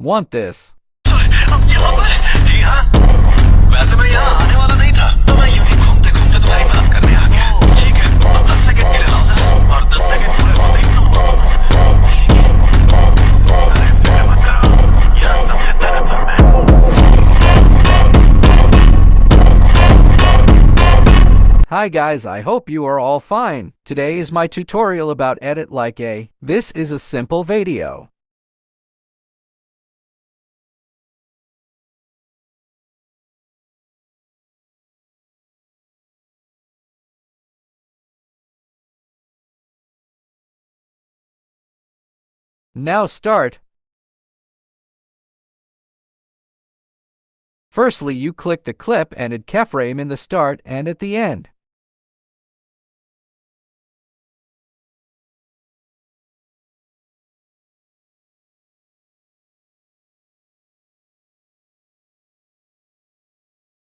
want this. अब यहाँ पर जी हाँ वैसे मैं यहाँ आने वाला नहीं था तो मैं यूं ही घूमते घूमते तुम्हारी बात करने आ गया ठीक है अब 10 सेकंड के लिए लाओ जरा और 10 सेकंड पूरे होते ही तुम अरे फिक्र मत करो यहाँ सबसे पहले पर मैं Hi guys, I hope you are all fine. Today is my tutorial about edit like a. This is a simple video. Now start. Firstly, you click the clip and add keyframe in the start and at the end.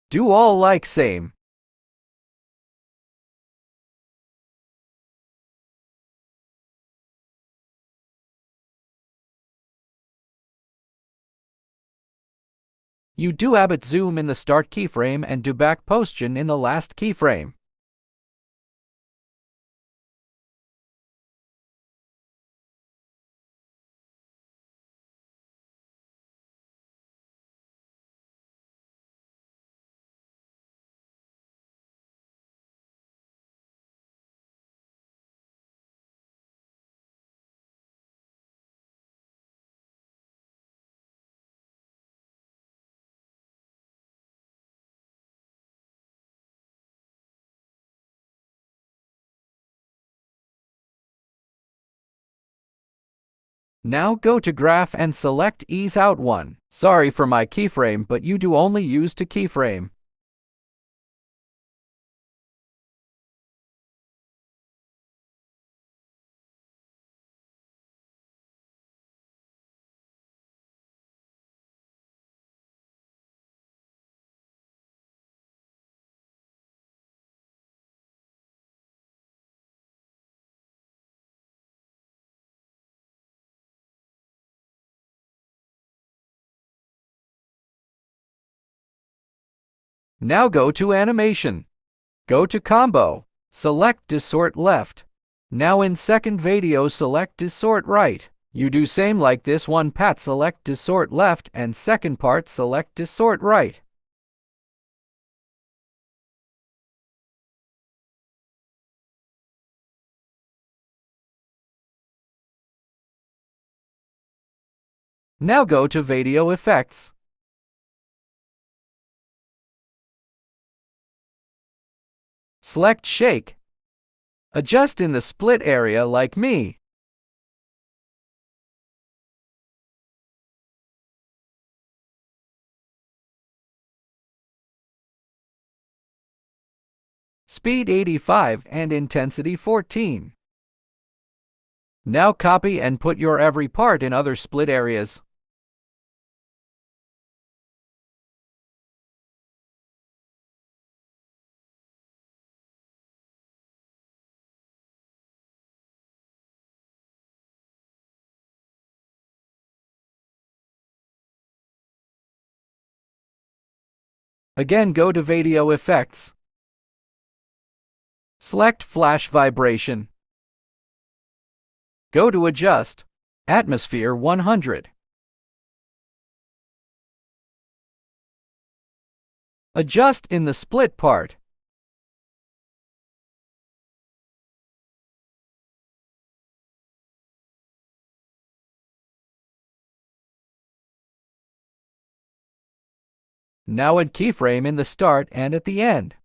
Do all like same. You do edit zoom in the start keyframe and do back position in the last keyframe. Now go to graph and select ease out 1. Sorry for my keyframe, but you do only use to keyframe. Now go to animation. Go to combo. Select distort left. Now in second video select distort right. You do same like this one pat select distort left and second part select distort right. Now go to video effects. Select shake. Adjust in the split area like me. Speed 85 and intensity 14. Now copy and put your every part in other split areas. Again go to video effects. Select flash vibration. Go to adjust. Atmosphere 100. Adjust in the split part. Now add keyframe in the start and at the end.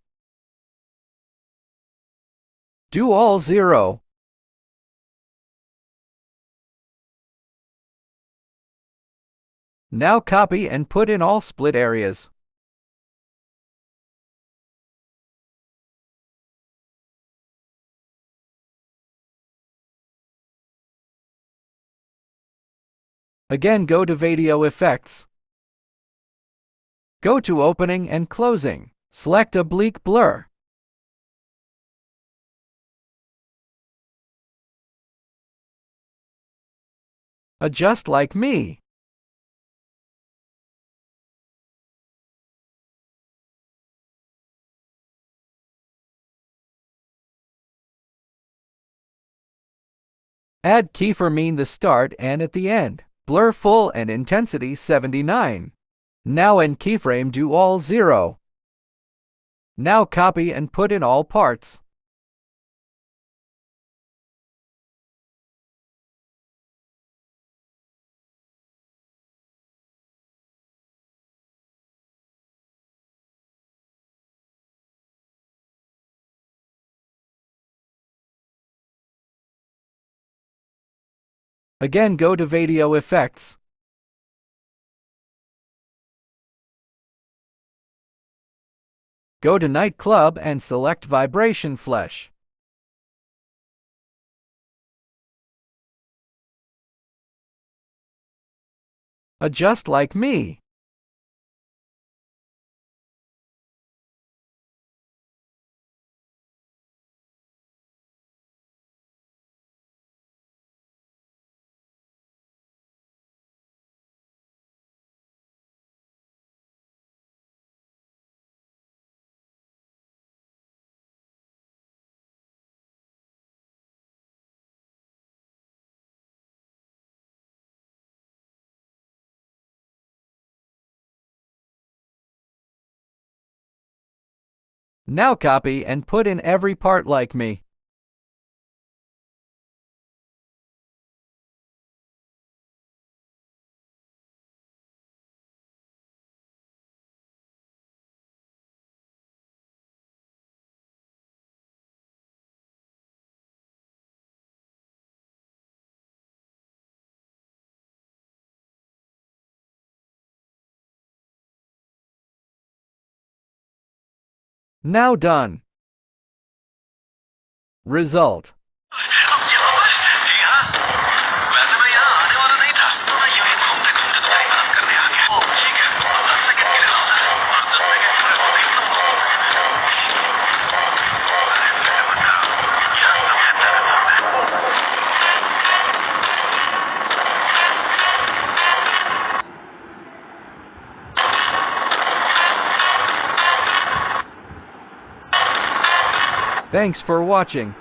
Do all 0. Now copy and put in all split areas. Again go to video effects. Go to opening and closing. Select oblique blur. Adjust like me. Add keyframe the start and at the end. Blur full and intensity 79. Now in keyframe do all 0. Now copy and put in all parts. Again go to Video Effects. Go to Nightclub and select Vibration Flesh. Adjust like me. Now copy and put in every part like me. Now done. Result. Thanks for watching.